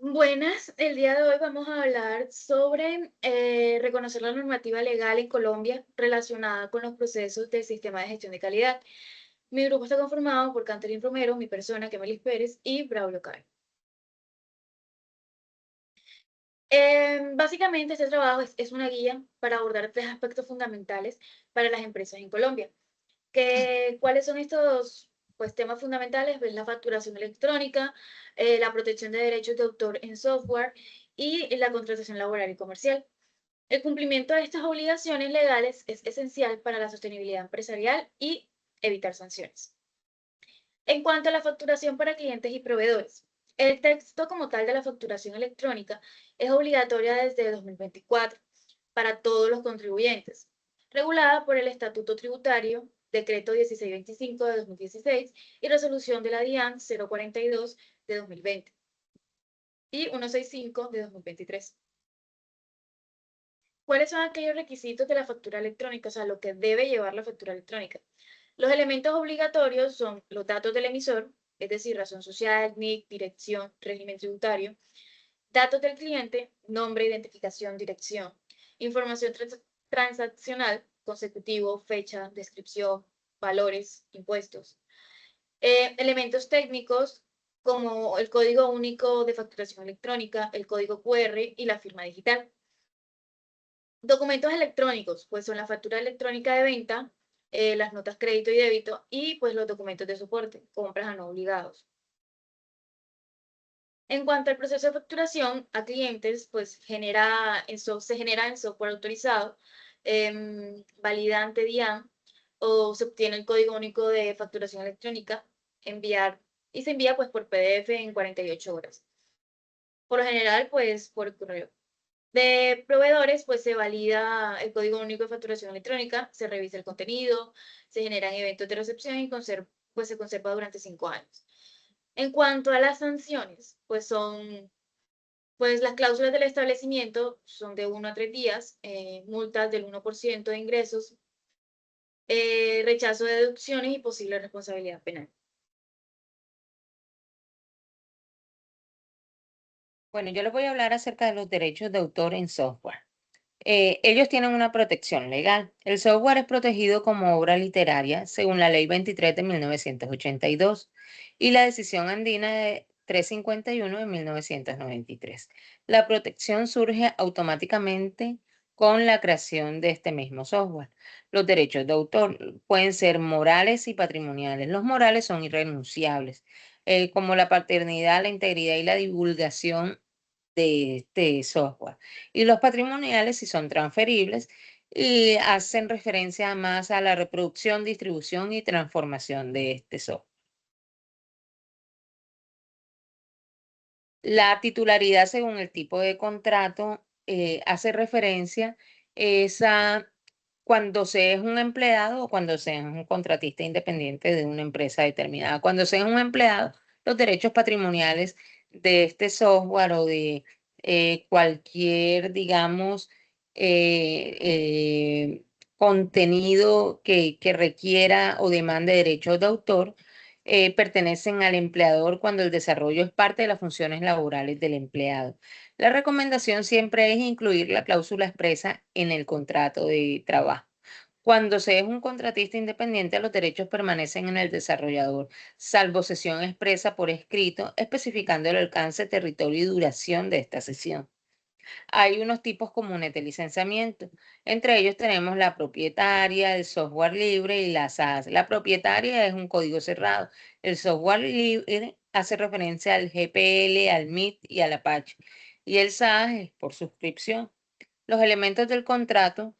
Buenas, el día de hoy vamos a hablar sobre reconocer la normativa legal en Colombia relacionada con los procesos del sistema de gestión de calidad. Mi grupo está conformado por Catherine Romero, mi persona, Kemelis Pérez y Braulio Caro. Básicamente, este trabajo es una guía para abordar tres aspectos fundamentales para las empresas en Colombia. ¿Cuáles son estos pues, temas fundamentales? Pues, la facturación electrónica, la protección de derechos de autor en software y la contratación laboral y comercial. El cumplimiento de estas obligaciones legales es esencial para la sostenibilidad empresarial y evitar sanciones. En cuanto a la facturación para clientes y proveedores, el texto como tal de la facturación electrónica es obligatoria desde 2024 para todos los contribuyentes, regulada por el Estatuto Tributario, Decreto 1625 de 2016 y resolución de la DIAN 042 de 2020 y 165 de 2023. ¿Cuáles son aquellos requisitos de la factura electrónica? O sea, lo que debe llevar la factura electrónica. Los elementos obligatorios son los datos del emisor, es decir, razón social, NIC, dirección, régimen tributario, datos del cliente, nombre, identificación, dirección, información transaccional, consecutivo, fecha, descripción, valores, impuestos, elementos técnicos como el código único de facturación electrónica, el código QR y la firma digital. Documentos electrónicos, pues son la factura electrónica de venta, las notas crédito y débito y pues los documentos de soporte, compras a no obligados. En cuanto al proceso de facturación a clientes, pues se genera en software autorizado, validante DIAN, o se obtiene el código único de facturación electrónica, enviar, y se envía pues por PDF en 48 horas. Por lo general, pues por correo. De proveedores, pues se valida el código único de facturación electrónica, se revisa el contenido, se generan eventos de recepción y pues se conserva durante 5 años. En cuanto a las sanciones, pues las cláusulas del establecimiento son de 1 a 3 días, multas del 1% de ingresos, rechazo de deducciones y posible responsabilidad penal. Bueno, yo les voy a hablar acerca de los derechos de autor en software. Ellos tienen una protección legal. El software es protegido como obra literaria según la Ley 23 de 1982 y la Decisión Andina de 351 de 1993. La protección surge automáticamente con la creación de este mismo software. Los derechos de autor pueden ser morales y patrimoniales. Los morales son irrenunciables, como la paternidad, la integridad y la divulgación de este software. Y los patrimoniales si son transferibles y hacen referencia más a la reproducción, distribución y transformación de este software. La titularidad según el tipo de contrato hace referencia es a cuando se es un empleado o cuando se es un contratista independiente de una empresa determinada. Cuando se es un empleado, los derechos patrimoniales de este software o de cualquier, digamos, contenido que requiera o demande derechos de autor, pertenecen al empleador cuando el desarrollo es parte de las funciones laborales del empleado. La recomendación siempre es incluir la cláusula expresa en el contrato de trabajo. Cuando se es un contratista independiente, los derechos permanecen en el desarrollador, salvo cesión expresa por escrito, especificando el alcance, territorio y duración de esta cesión. Hay unos tipos comunes de licenciamiento. Entre ellos tenemos la propietaria, el software libre y la SaaS. La propietaria es un código cerrado. El software libre hace referencia al GPL, al MIT y al Apache. Y el SaaS es por suscripción. Los elementos del contrato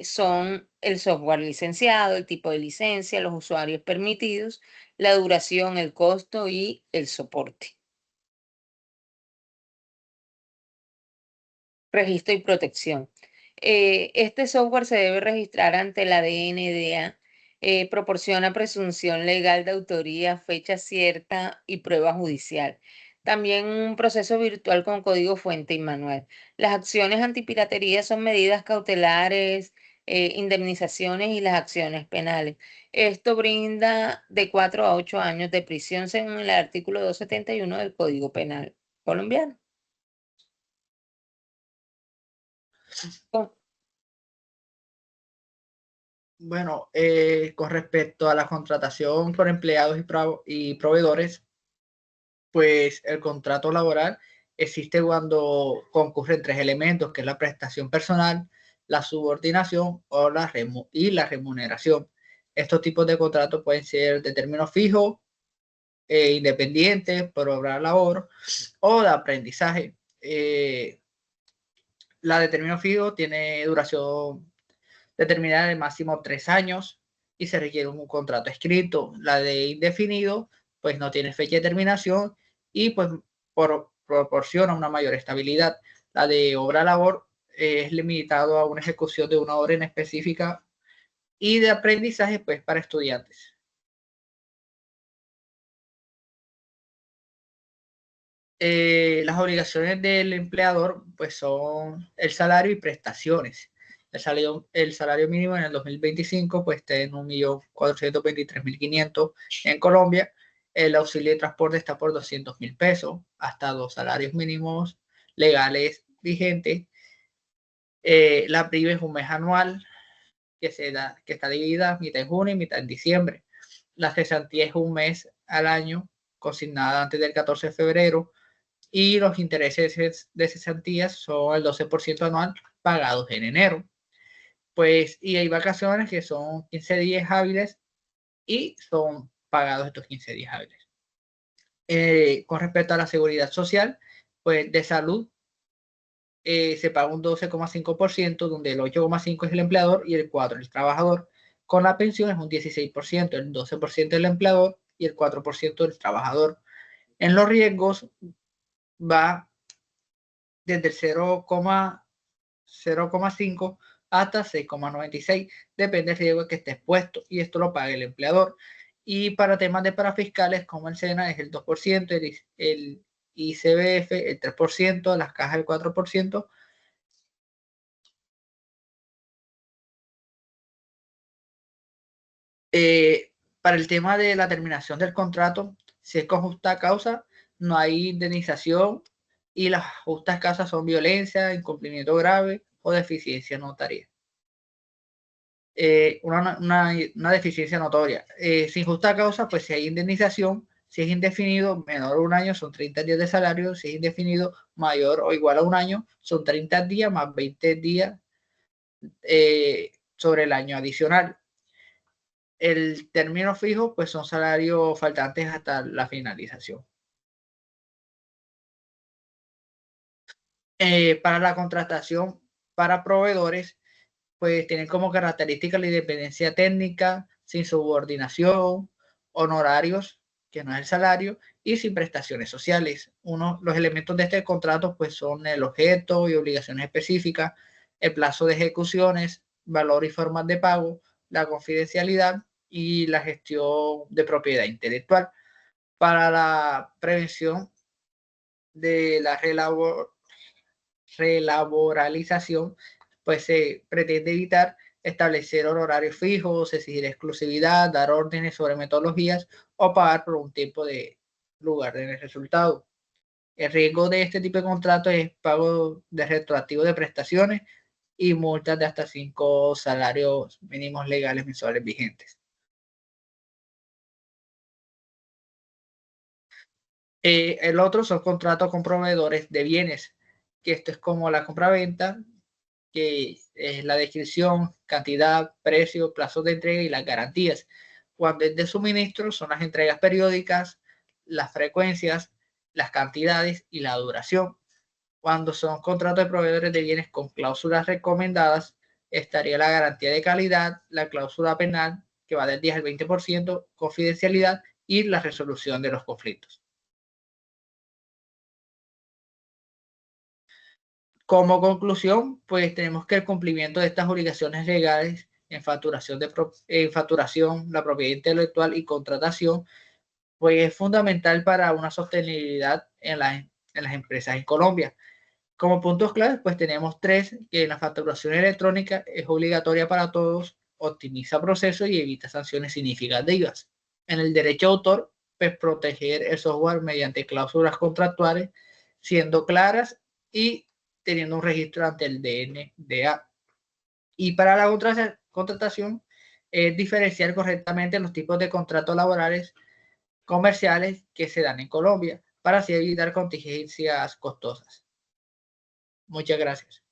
son el software licenciado, el tipo de licencia, los usuarios permitidos, la duración, el costo y el soporte. Registro y protección. Este software se debe registrar ante la DNDA, proporciona presunción legal de autoría, fecha cierta y prueba judicial. También un proceso virtual con código fuente y manual. Las acciones antipiratería son medidas cautelares, indemnizaciones y las acciones penales. Esto brinda de 4 a 8 años de prisión según el artículo 271 del Código Penal. colombiano. Con- Bueno, con respecto a la contratación por empleados y proveedores, pues el contrato laboral existe cuando concurren tres elementos, que es la prestación personal, la subordinación y la remuneración. Estos tipos de contratos pueden ser de término fijo, independientes, por obra de labor o de aprendizaje. La de término fijo tiene duración determinada de máximo 3 años y se requiere un contrato escrito. La de indefinido, pues no tiene fecha de terminación y pues proporciona una mayor estabilidad. La de obra labor es limitado a una ejecución de una obra en específica y de aprendizaje, pues para estudiantes. Las obligaciones del empleador pues son el salario y prestaciones. El salario mínimo en el 2025 pues está en 1.423.500 en Colombia. El auxilio de transporte está por 200.000 pesos, hasta dos salarios mínimos legales vigentes. La PRIVA es un mes anual que está dividida mitad en junio y mitad en diciembre. La cesantía es un mes al año, consignada antes del 14 de febrero y los intereses de cesantías son el 12% anual pagados en enero. Pues, y hay vacaciones que son 15 días hábiles y son pagados estos 15 días hábiles. Con respecto a la seguridad social, pues de salud se paga un 12,5%, donde el 8,5% es el empleador y el 4% el trabajador. Con la pensión es un 16%, el 12% del empleador y el 4% del trabajador. En los riesgos va desde el 0,5 hasta 6,96. Depende del riesgo que esté expuesto y esto lo paga el empleador. Y para temas de parafiscales como el SENA es el 2%, el ICBF el 3%, las cajas el 4%. Para el tema de la terminación del contrato, si es con justa causa, no hay indemnización y las justas causas son violencia, incumplimiento grave o deficiencia notaria. Una deficiencia notoria. Sin justa causa, pues si hay indemnización, si es indefinido, menor a un año, son 30 días de salario, si es indefinido, mayor o igual a un año, son 30 días más 20 días sobre el año adicional. El término fijo, pues son salarios faltantes hasta la finalización. Para la contratación para proveedores, pues tienen como característica la independencia técnica, sin subordinación, honorarios, que no es el salario, y sin prestaciones sociales. Los elementos de este contrato pues son el objeto y obligaciones específicas, el plazo de ejecuciones, valor y formas de pago, la confidencialidad y la gestión de propiedad intelectual. Para la prevención de la relaboralización, pues se pretende evitar establecer horarios fijos, exigir exclusividad, dar órdenes sobre metodologías o pagar por un tiempo de lugar en el resultado. El riesgo de este tipo de contratos es pago de retroactivo de prestaciones y multas de hasta 5 salarios mínimos legales mensuales vigentes. El otro son contratos con proveedores de bienes, que esto es como la compraventa, que es la descripción, cantidad, precio, plazos de entrega y las garantías. Cuando es de suministro, son las entregas periódicas, las frecuencias, las cantidades y la duración. Cuando son contratos de proveedores de bienes con cláusulas recomendadas, estaría la garantía de calidad, la cláusula penal, que va del 10 al 20%, confidencialidad y la resolución de los conflictos. Como conclusión, pues tenemos que el cumplimiento de estas obligaciones legales en facturación, la propiedad intelectual y contratación, pues es fundamental para una sostenibilidad en las empresas en Colombia. Como puntos claves, pues tenemos tres, que la facturación electrónica es obligatoria para todos, optimiza procesos y evita sanciones significativas. En el derecho de autor, pues proteger el software mediante cláusulas contractuales siendo claras y teniendo un registro ante el DNDA. Y para la contratación es diferenciar correctamente los tipos de contratos laborales comerciales que se dan en Colombia para así evitar contingencias costosas. Muchas gracias.